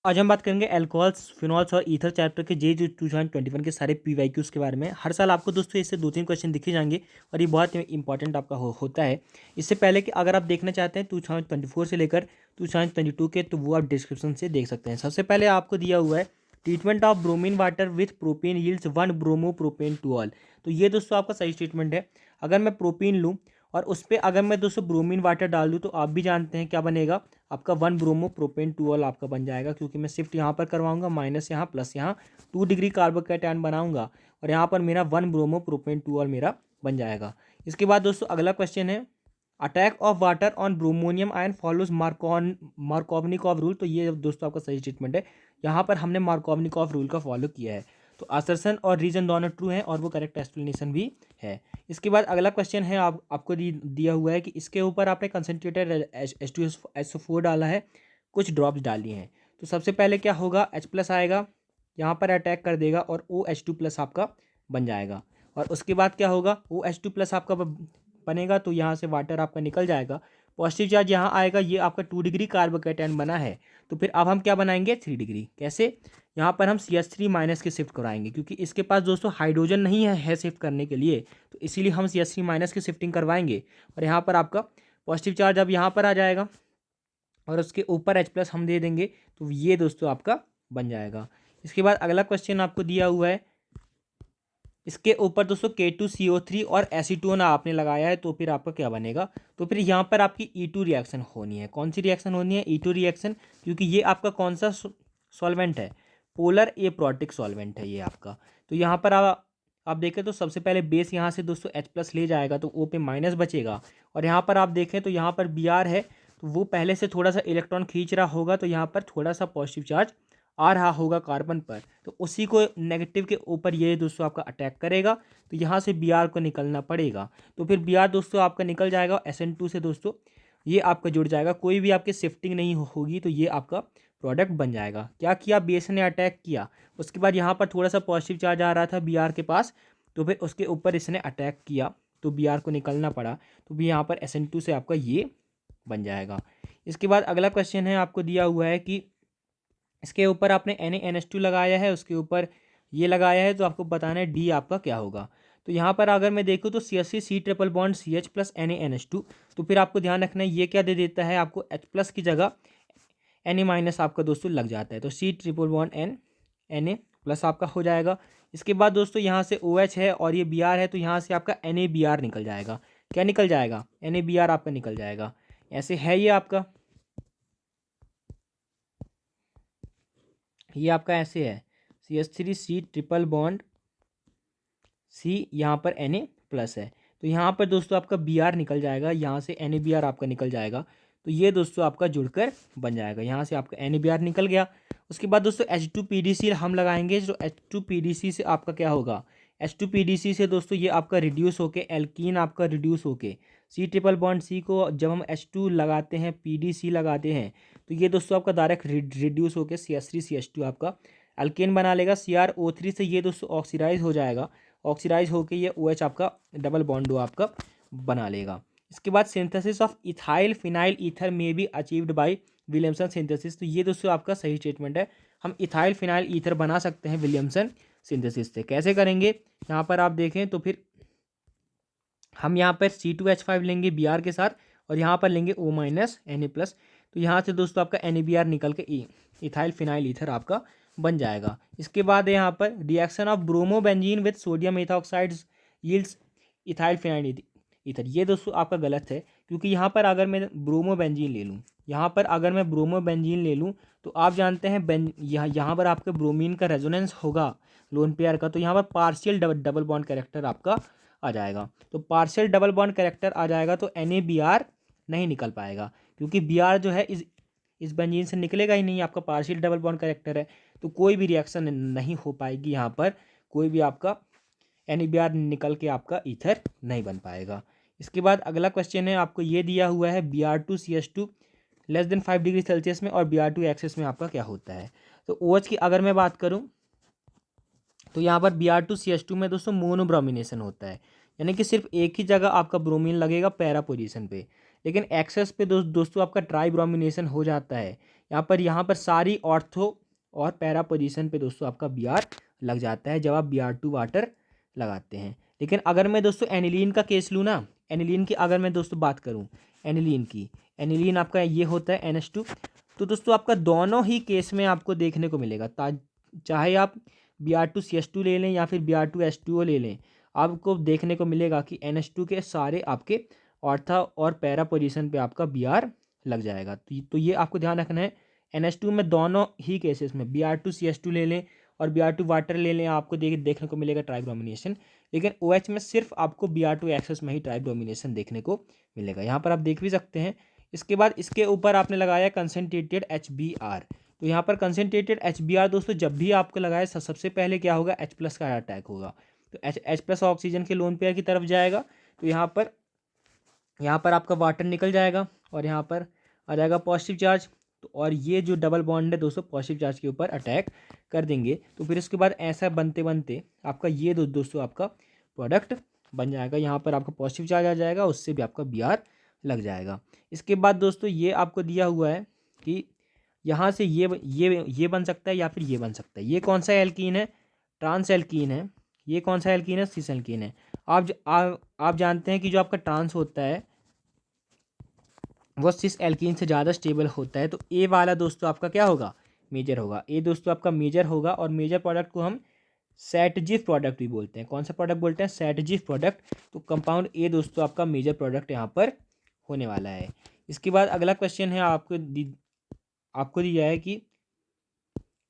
आज हम बात करेंगे अल्कोहल्स, फिनॉल्स और ईथर चैप्टर के जे जो 2021 के सारे पीवाईक्यूज़ के बारे में। हर साल आपको दोस्तों इससे 2-3 क्वेश्चन दिखे जाएंगे और ये बहुत इंपॉर्टेंट आपका होता है। इससे पहले कि अगर आप देखना चाहते हैं 2024 से लेकर 2022 के, तो वो आप डिस्क्रिप्शन से देख सकते हैं। सबसे पहले आपको दिया हुआ है treatment of bromine water with propane yields 1 bromo propane two all. तो ये दोस्तों आपका सही स्टेटमेंट है। अगर मैं प्रोपीन लूँ और उस पर अगर मैं दोस्तों ब्रोमीन वाटर डाल दूँ तो आप भी जानते हैं क्या बनेगा, आपका 1 ब्रोमो प्रोपेन टू ऑल आपका बन जाएगा, क्योंकि मैं शिफ्ट यहाँ पर करवाऊंगा, माइनस यहाँ प्लस यहाँ 2 डिग्री कार्बोकैटायन बनाऊंगा और यहाँ पर मेरा 1 ब्रोमो प्रोपेन टू ऑल मेरा बन जाएगा। इसके बाद दोस्तों अगला क्वेश्चन है attack of water on bromonium ion follows Markovnikov rule. तो ये दोस्तों आपका सही स्टेटमेंट है। यहाँ पर हमने मार्कोवनिकॉफ रूल का फॉलो किया है। तो असर्शन और रीजन दोनों ट्रू हैं और वो करेक्ट एक्सप्लेनेशन भी है। इसके बाद अगला क्वेश्चन है आपको दिया हुआ है कि इसके ऊपर आपने कंसनट्रेटेड H2SO4 डाला है, कुछ ड्रॉप्स डाली हैं। तो सबसे पहले क्या होगा, H+ आएगा, यहाँ पर अटैक कर देगा और OH2+ आपका बन जाएगा। और उसके बाद क्या होगा, OH2+ आपका बनेगा तो यहाँ से वाटर आपका निकल जाएगा। पॉजिटिव चार्ज यहाँ आएगा, ये आपका 2 डिग्री कार्बोकैटायन बना है। तो फिर अब हम क्या बनाएंगे, 3 डिग्री। कैसे, यहाँ पर हम CH3- की शिफ्ट कराएंगे, क्योंकि इसके पास दोस्तों हाइड्रोजन नहीं है शिफ्ट करने के लिए, तो इसीलिए हम CH3- की शिफ्टिंग करवाएंगे। और यहाँ पर आपका पॉजिटिव चार्ज अब यहाँ पर आ जाएगा और उसके ऊपर H+ हम दे देंगे, तो ये दोस्तों आपका बन जाएगा। इसके बाद अगला क्वेश्चन आपको दिया हुआ है, इसके ऊपर दोस्तों K2CO3 और एसीटोन आपने लगाया है, तो फिर आपका क्या बनेगा, तो फिर यहाँ पर आपकी E2 रिएक्शन होनी है। कौन सी रिएक्शन होनी है, E2 रिएक्शन, क्योंकि ये आपका कौन सा सॉल्वेंट है, पोलर एप्रोटिक सॉल्वेंट है ये आपका। तो यहाँ पर आप देखें तो सबसे पहले बेस यहाँ से दोस्तों H+ ले जाएगा तो O पे माइनस बचेगा। और यहाँ पर आप देखें तो यहाँ पर Br है, तो वो पहले से थोड़ा सा इलेक्ट्रॉन खींच रहा होगा, तो यहाँ पर थोड़ा सा पॉजिटिव चार्ज आ रहा होगा कार्बन पर, तो उसी को नेगेटिव के ऊपर ये दोस्तों आपका अटैक करेगा, तो यहाँ से Br को निकलना पड़ेगा। तो फिर Br दोस्तों आपका निकल जाएगा, SN2 से दोस्तों ये आपका जुड़ जाएगा, कोई भी आपकी शिफ्टिंग नहीं होगी, तो ये आपका प्रोडक्ट बन जाएगा। क्या किया, बेस ने अटैक किया, उसके बाद यहाँ पर थोड़ा सा पॉजिटिव चार्ज आ रहा था Br के पास, तो फिर उसके ऊपर इसने अटैक किया, तो Br को निकलना पड़ा, तो भी यहाँ पर SN2 से आपका ये बन जाएगा। इसके बाद अगला क्वेश्चन है आपको दिया हुआ है कि इसके ऊपर आपने NaNH2 लगाया है, उसके ऊपर ये लगाया है, तो आपको बताना है D आपका क्या होगा। तो यहाँ पर अगर मैं देखूँ तो CH3 triple bond CH plus NaNH2, तो फिर आपको ध्यान रखना है ये क्या दे देता है आपको, H+ की जगह Na- आपका दोस्तों लग जाता है, तो C ट्रिपल बॉन्ड Na+ आपका हो जाएगा। इसके बाद दोस्तों यहाँ से OH है और ये Br है, तो यहाँ से आपका NaBr निकल जाएगा। क्या निकल जाएगा, NaBr आपका निकल जाएगा। ऐसे है ये आपका, ये आपका ऐसे है CH3 ट्रिपल बॉन्ड C, यहाँ पर Na+ है, तो यहाँ पर दोस्तों आपका Br निकल जाएगा, यहाँ से NaBr आपका निकल जाएगा, तो ये दोस्तों आपका जुड़कर बन जाएगा। यहाँ से आपका NaBr निकल गया। उसके बाद दोस्तों H2PDC हम लगाएंगे, जो H2PDC से आपका क्या होगा, H2PDC से दोस्तों ये आपका रिड्यूस होके एल्कीन आपका रिड्यूस होके C ट्रिपल बॉन्ड C को जब हम H2 लगाते हैं, PDC लगाते हैं, तो ये दोस्तों आपका डायरेक्ट रिड्यूस होके CH3CH2 आपका अल्केन बना लेगा। CrO3 से ये दोस्तों ऑक्सीडाइज हो जाएगा, ऑक्सीडाइज होके ये OH आपका डबल बॉन्ड आपका बना लेगा। इसके बाद synthesis of ethyl phenyl ether में be achieved by Williamson synthesis. तो ये दोस्तों आपका सही स्टेटमेंट है, हम इथाइल फिनाइल ईथर बना सकते हैं विलियमसन सिंथेसिस से। कैसे करेंगे, यहाँ पर आप देखें तो फिर हम यहाँ पर C2H5 लेंगे Br के साथ और यहाँ पर लेंगे O- Na+, तो यहाँ से दोस्तों आपका NaBr निकल के इथाइल फिनाइल ईथर आपका बन जाएगा। इसके बाद यहाँ पर reaction of bromobenzene with sodium methoxides yields ethyl phenyl ether. ये दोस्तों आपका गलत है, क्योंकि यहाँ पर अगर मैं ब्रोमोबेंजीन ले लूँ, यहाँ पर अगर मैं ब्रोमोबेंजीन ले लूँ, तो आप जानते हैं यहाँ पर आपके ब्रोमीन का रेजोनेंस होगा लोन पेयर का, तो यहाँ पर पार्शियल डबल बॉन्ड कैरेक्टर आपका आ जाएगा। तो पार्शियल डबल बॉन्ड कैरेक्टर आ जाएगा तो NaBr नहीं निकल पाएगा, क्योंकि Br जो है इस बेंजीन से निकलेगा ही नहीं, आपका पार्शियल डबल बॉन्ड कैरेक्टर है, तो कोई भी रिएक्शन नहीं हो पाएगी यहाँ पर, कोई भी आपका NaBr निकल के आपका ईथर नहीं बन पाएगा। इसके बाद अगला क्वेश्चन है आपको ये दिया हुआ है Br2CH2 less than 5 degree Celsius में और Br2 एक्सेस में आपका क्या होता है। तो OH की अगर मैं बात करूँ तो यहाँ पर Br2CH2 में दोस्तों मोनोब्रोमिनेशन होता है, यानी कि सिर्फ एक ही जगह आपका ब्रोमीन लगेगा पैरा पोजीशन पे, लेकिन एक्सेस पे दोस्तों आपका ट्राई ब्रोमिनेशन हो जाता है। यहाँ पर सारी ऑर्थो और पैरा पोजीशन पे दोस्तों आपका Br लग जाता है जब आप Br2 वाटर लगाते हैं। लेकिन अगर मैं दोस्तों एनिलीन का केस लूँ ना, एनिलीन की अगर मैं दोस्तों बात करूँ एनिलीन की, एनिलीन आपका ये होता है NH2। तो दोस्तों आपका दोनों ही केस में आपको देखने को मिलेगा, चाहे आप Br2CH2 ले लें या फिर Br2H2O ले लें, आपको देखने को मिलेगा कि NH2 के सारे आपके ऑर्था और पैरा पोजीशन पे आपका Br लग जाएगा। तो ये आपको ध्यान रखना है। NH2 में दोनों ही केसेस में Br2CH2 ले लें और Br2 वाटर ले लें, आपको देखने को मिलेगा ट्राइब्रोमिनेशन। लेकिन OH में सिर्फ आपको Br2 एक्सेस में ही ट्राइब्रोमिनेशन देखने को मिलेगा। यहाँ पर आप देख भी सकते हैं। इसके बाद इसके ऊपर आपने लगाया कंसनट्रेटेड HBr। तो यहाँ पर कंसनट्रेटेड HBr दोस्तों जब भी आपको लगाए सबसे पहले क्या होगा, H+ का अटैक होगा। तो H+ ऑक्सीजन के लोन पेयर की तरफ जाएगा। तो यहाँ पर आपका वाटर निकल जाएगा और यहाँ पर आ जाएगा पॉजिटिव चार्ज। तो और ये जो डबल बॉन्ड है दोस्तों पॉजिटिव चार्ज के ऊपर अटैक कर देंगे। तो फिर इसके बाद ऐसा बनते बनते आपका ये दोस्तों आपका प्रोडक्ट बन जाएगा। यहाँ पर आपका पॉजिटिव चार्ज आ जाएगा, उससे भी आपका Br लग जाएगा। इसके बाद दोस्तों ये आपको दिया हुआ है कि यहाँ से ये बन सकता है या फिर ये बन सकता है। ये कौन सा एल्कीन है, ट्रांस एल्कीन है। ये कौन सा एल्कीन है, सिस एल्कीन है। आप जानते हैं कि जो आपका ट्रांस होता है वो सिस एल्कीन से ज़्यादा स्टेबल होता है। तो ए वाला दोस्तों आपका क्या होगा, मेजर होगा। ए दोस्तों आपका मेजर होगा और मेजर प्रोडक्ट को हम सेटजिफ प्रोडक्ट भी बोलते हैं। कौन सा प्रोडक्ट बोलते हैं, सेटजिफ प्रोडक्ट। तो कंपाउंड ए दोस्तों आपका मेजर प्रोडक्ट यहाँ पर होने वाला है। इसके बाद अगला क्वेश्चन है आपको दिया है कि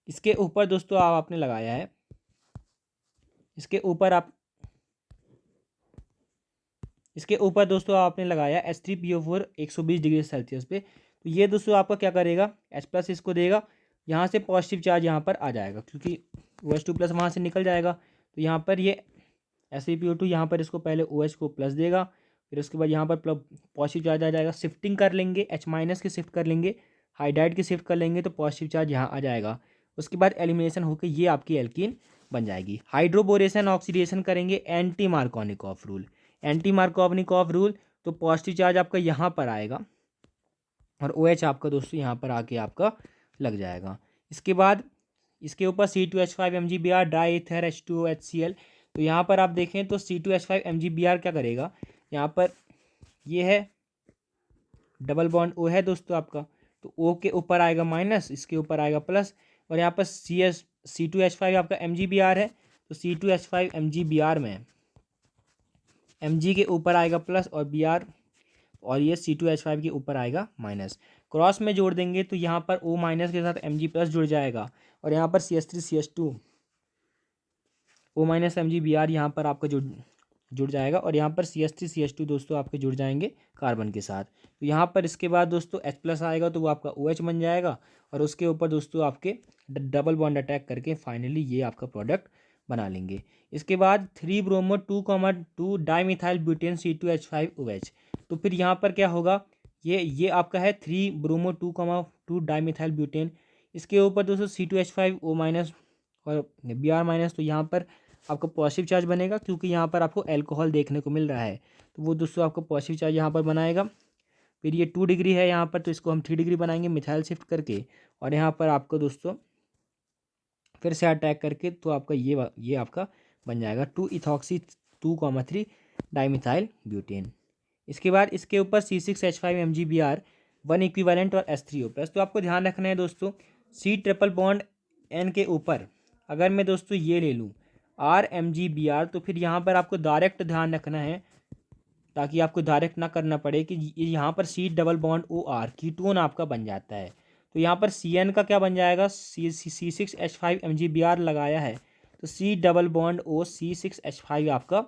इसके ऊपर दोस्तों आपने लगाया है, इसके ऊपर दोस्तों आपने लगाया H3PO4 120 डिग्री सेल्सियस पे। तो ये दोस्तों आपका क्या करेगा, H+ इसको देगा, यहाँ से पॉजिटिव चार्ज यहाँ पर आ जाएगा क्योंकि OH2+ वहाँ से निकल जाएगा। तो यहाँ पर ये H3PO2 यहाँ पर इसको पहले OH को प्लस देगा, फिर उसके बाद यहाँ पर पॉजिटिव चार्ज आ जाएगा। शिफ्टिंग कर लेंगे, H- की शिफ्ट कर लेंगे, हाइड्राइड की शिफ्ट कर लेंगे तो पॉजिटिव चार्ज यहाँ आ जाएगा। उसके बाद एलिमिनेशन होकर ये आपकी एल्कीन बन जाएगी। हाइड्रोबोरेशन ऑक्सीडेशन करेंगे anti Markovnikov rule, anti Markovnikov rule. तो पॉजिटिव चार्ज आपका यहाँ पर आएगा और OH आपका दोस्तों यहाँ पर आके आपका लग जाएगा। इसके बाद इसके ऊपर C2H5 MgBr die ether H2O HCl। तो यहाँ पर आप देखें तो C2H5 MgBr क्या करेगा, यहाँ पर ये है डबल बॉन्ड O है दोस्तों आपका, तो O के ऊपर आएगा माइनस, इसके ऊपर आएगा प्लस, और यहाँ पर C2H5 आपका MgBr है। तो C2H5 MgBr में Mg के ऊपर आएगा प्लस और Br, और ये C2H5 के ऊपर आएगा माइनस। क्रॉस में जोड़ देंगे तो यहाँ पर O- के साथ Mg+ जुड़ जाएगा और यहाँ पर CH3CH2 O- MgBr यहाँ पर आपका जुड़ जाएगा और यहाँ पर CH3CH2 दोस्तों आपके जुड़ जाएंगे कार्बन के साथ। तो यहाँ पर इसके बाद दोस्तों H+ आएगा तो वो आपका OH बन जाएगा और उसके ऊपर दोस्तों आपके डबल बॉन्ड अटैक करके फाइनली ये आपका प्रोडक्ट बना लेंगे। इसके बाद 3 ब्रोमो 2,2 डाईमिथाइल ब्यूटेन C2H5OH। तो फिर यहाँ पर क्या होगा, ये आपका है 3 ब्रोमो 2,2 डाईमिथाइल ब्यूटेन। इसके ऊपर दोस्तों C2H5O- और Br-। तो यहाँ पर आपका पॉजिटिव चार्ज बनेगा क्योंकि यहाँ पर आपको अल्कोहल देखने को मिल रहा है, तो वो दोस्तों आपको पॉजिटिव चार्ज यहाँ पर बनाएगा। फिर ये 2 डिग्री है यहाँ पर, तो इसको हम 3 डिग्री बनाएंगे मिथाइल शिफ्ट करके, और यहाँ पर आपको दोस्तों फिर से अटैक करके तो आपका ये आपका बन जाएगा 2 इथॉक्सी 2,3 डाईमिथाइल ब्यूटेन। इसके बाद इसके ऊपर C6H5 MgBr 1 इक्विवेलेंट और H3O+। तो आपको ध्यान रखना है दोस्तों, C ट्रिपल बॉन्ड N के ऊपर अगर मैं दोस्तों ये ले लूँ RMgBr, तो फिर यहाँ पर आपको डायरेक्ट ध्यान रखना है ताकि आपको डायरेक्ट ना करना पड़े कि यहाँ पर C double bond OR ketone आपका बन जाता है। तो यहाँ पर CN का क्या बन जाएगा, C6H5 MgBr लगाया है तो C double bond O C6H5 आपका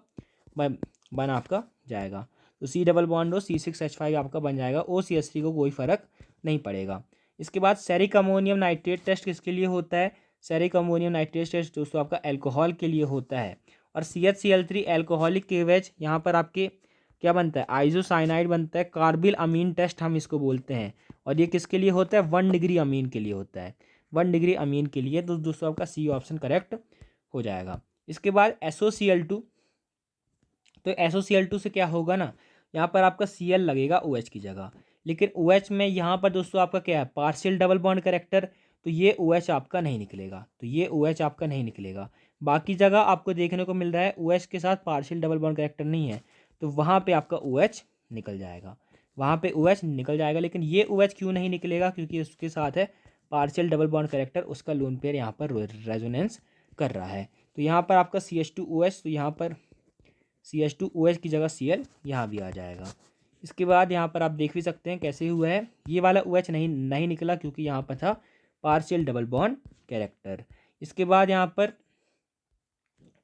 बन आपका जाएगा। तो C double bond O C6H5 आपका बन जाएगा, OCH3 को कोई फ़र्क नहीं पड़ेगा। इसके बाद सेरिक अमोनियम नाइट्रेट टेस्ट किसके लिए होता है, सेरिक अमोनियम नाइट्रेट टेस्ट दोस्तों आपका अल्कोहल के लिए होता है। और CHCl3 एल्कोहलिक केवेज यहाँ पर आपके क्या बनता है, आइसोसाइनाइड बनता है। कार्बिल अमीन टेस्ट हम इसको बोलते हैं, और ये किसके लिए होता है, 1 डिग्री अमीन के लिए होता है, 1 डिग्री अमीन के लिए। तो दोस्तों आपका C ऑप्शन करेक्ट हो जाएगा। इसके बाद SOCl2, तो SOCl2 से क्या होगा ना, यहाँ पर आपका Cl लगेगा OH की जगह। लेकिन OH में यहाँ पर दोस्तों आपका क्या है, पार्शियल डबल बॉन्ड कैरेक्टर, तो ये OH आपका नहीं निकलेगा, तो ये OH आपका नहीं निकलेगा। बाकी जगह आपको देखने को मिल रहा है OH के साथ पार्शियल डबल बॉन्ड कैरेक्टर नहीं है, तो वहाँ पे आपका OH निकल जाएगा, वहाँ पे OH निकल जाएगा। लेकिन ये OH क्यों नहीं निकलेगा, क्योंकि उसके साथ है पार्शियल डबल बॉन्ड कैरेक्टर, उसका लोन पेयर यहाँ पर रेजोनेंस कर रहा है। तो यहाँ पर आपका CH2OH, तो यहाँ पर CH2OH की जगह Cl यहाँ भी आ जाएगा। इसके बाद यहाँ पर आप देख भी सकते हैं कैसे हुआ है, ये वाला OH नहीं निकला क्योंकि यहाँ पर था पार्शियल डबल बॉन्ड कैरेक्टर। इसके बाद यहाँ पर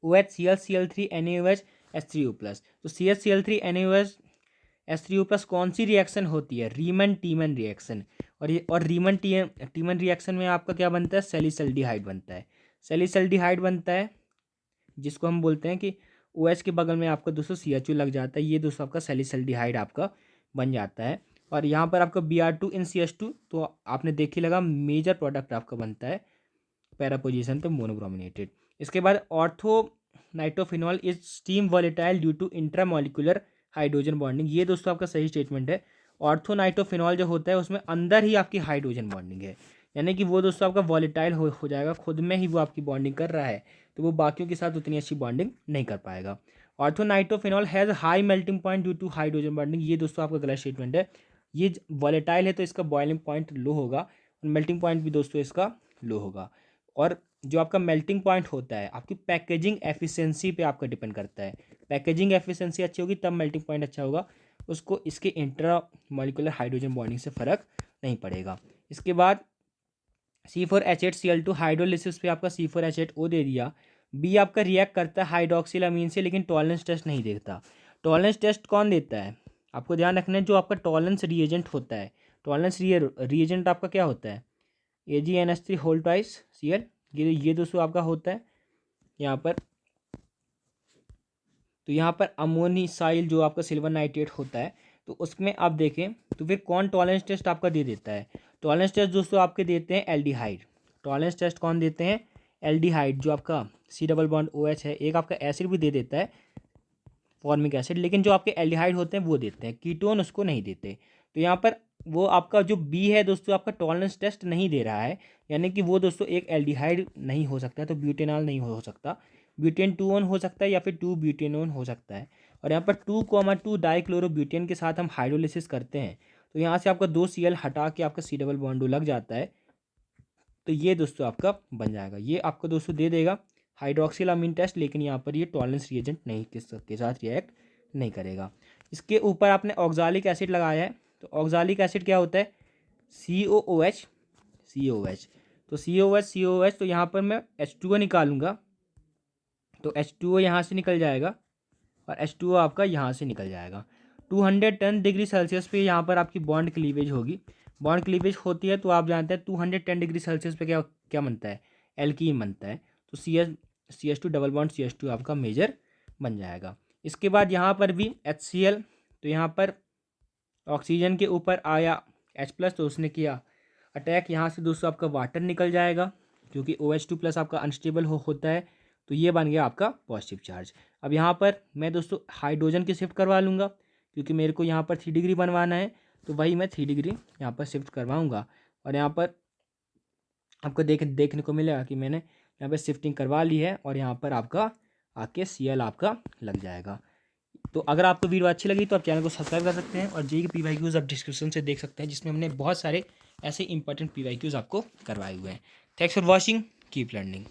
OH Cl NaOH H3O+, तो CH Cl3NaOH H3O+ कौन सी रिएक्शन होती है, रीमन टीमन रिएक्शन। और रीमन टीमन रिएक्शन में आपका क्या बनता है, सैलिसल्डिहाइड बनता है, सैलिसल्डिहाइड बनता है, जिसको हम बोलते हैं कि OH के बगल में आपका दोस्तों CHO लग जाता है, ये दोस्तों आपका सैलिसल्डिहाइड आपका बन जाता है। और यहाँ पर आपका Br2 इन CH2, तो आपने देख ही लगा मेजर प्रोडक्ट आपका बनता है पैरा पोजीशन पे मोनोब्रोमिनेटेड। इसके बाद ortho nitrophenol is steam volatile due to intramolecular hydrogen bonding, ये दोस्तों आपका सही स्टेटमेंट है। ऑर्थो नाइट्रोफिनॉल जो होता है उसमें अंदर ही आपकी हाइड्रोजन बॉन्डिंग है, यानी कि वो दोस्तों आपका वॉलेटाइल हो जाएगा, खुद में ही वो आपकी बॉन्डिंग कर रहा है, तो वो बाकियों के साथ उतनी अच्छी बॉन्डिंग नहीं कर पाएगा। Ortho nitrophenol has high melting point due to hydrogen bonding, ये दोस्तों आपका गलत स्टेटमेंट है। ये वॉलेटाइल है तो इसका बॉइलिंग पॉइंट लो होगा, और मेल्टिंग पॉइंट भी दोस्तों इसका लो होगा। और जो आपका मेल्टिंग पॉइंट होता है आपकी पैकेजिंग एफिशिएंसी पे आपका डिपेंड करता है, पैकेजिंग एफिशिएंसी अच्छी होगी तब मेल्टिंग पॉइंट अच्छा होगा, उसको इसके इंट्रा मॉलिकुलर हाइड्रोजन बॉन्डिंग से फ़र्क नहीं पड़ेगा। इसके बाद C4H8Cl2 हाइड्रोलिसिस पे आपका C4H8O दे दिया। बी आपका रिएक्ट करता है हाइड्रोक्सिल अमीन से, लेकिन टॉलरेंस टेस्ट नहीं देखता। टॉलरेंस टेस्ट कौन देता है, आपको ध्यान रखना है, जो आपका टॉलरेंस रिएजेंट होता है, टॉलरेंस रिएजेंट आपका क्या होता है, AgNH3 होल ट्वाइस Cl, ये दोस्तों आपका होता है यहाँ पर। तो यहाँ पर अमोनिसाइल जो आपका सिल्वर नाइट्रेट होता है, तो उसमें आप देखें तो फिर कौन टॉलरेंस टेस्ट आपका दे देता है, टॉलरेंस टेस्ट दोस्तों आपके देते हैं एल्डिहाइड। टॉलरेंस टेस्ट कौन देते हैं, एल्डिहाइड, जो आपका C डबल बॉन्ड OH है, एक आपका एसिड भी दे देता है फॉर्मिक एसिड, लेकिन जो आपके एल्डिहाइड होते हैं वो देते हैं, कीटोन उसको नहीं देते। तो यहाँ पर वो आपका जो बी है दोस्तों आपका टॉलरेंस टेस्ट नहीं दे रहा है, यानी कि वो दोस्तों एक एल्डिहाइड नहीं हो सकता, तो ब्यूटेनॉल नहीं हो सकता, ब्यूटेन 2 हो सकता है या फिर 2 ब्यूटेनोन हो सकता है। और यहाँ पर 2,2 डाइक्लोरोब्यूटेन के साथ हम हाइड्रोलिसिस करते हैं, तो यहाँ से आपका 2 Cl हटा के आपका C डबल बॉन्ड लग जाता है, तो ये दोस्तों आपका बन जाएगा। ये आपको दोस्तों दे देगा हाइड्रोक्सिल अमीन टेस्ट, लेकिन यहाँ पर ये टॉलरेंस रिएजेंट नहीं के साथ रिएक्ट नहीं करेगा। इसके ऊपर आपने ऑक्जालिक एसिड लगाया है, तो ऑक्जालिक एसिड क्या होता है, COOH, तो COOH, तो यहाँ पर मैं H2O निकालूंगा, तो H2O यहाँ से निकल जाएगा और H2O आपका यहाँ से निकल जाएगा। 210 डिग्री सेल्सियस पे यहाँ पर आपकी बॉन्ड क्लीवेज होगी, बॉन्ड क्लीवेज होती है तो आप जानते हैं 210 डिग्री सेल्सियस पे क्या क्या बनता है, एल्कीन बनता है, तो CH2 डबल बॉन्ड CH2 आपका मेजर बन जाएगा। इसके बाद यहाँ पर भी HCl, तो यहाँ पर ऑक्सीजन के ऊपर आया H+, तो उसने किया अटैक, यहाँ से दोस्तों आपका वाटर निकल जाएगा, क्योंकि OH2+ आपका अनस्टेबल होता है, तो ये बन गया आपका पॉजिटिव चार्ज। अब यहाँ पर मैं दोस्तों हाइड्रोजन की शिफ्ट करवा लूँगा, क्योंकि मेरे को यहाँ पर 3 डिग्री बनवाना है, तो वही मैं 3 डिग्री यहाँ पर शिफ्ट करवाऊँगा। और यहाँ पर आपको देखने को मिलेगा कि मैंने यहाँ पर शिफ्टिंग करवा ली है, और यहाँ पर आपका आके Cl आपका लग जाएगा। तो अगर आपको वीडियो अच्छी लगी तो आप चैनल को सब्सक्राइब कर सकते हैं, और जी के PYQs आप डिस्क्रिप्शन से देख सकते हैं, जिसमें हमने बहुत सारे ऐसे इंपॉर्टेंट PYQs आपको करवाए हुए हैं। Thanks for watching, keep learning.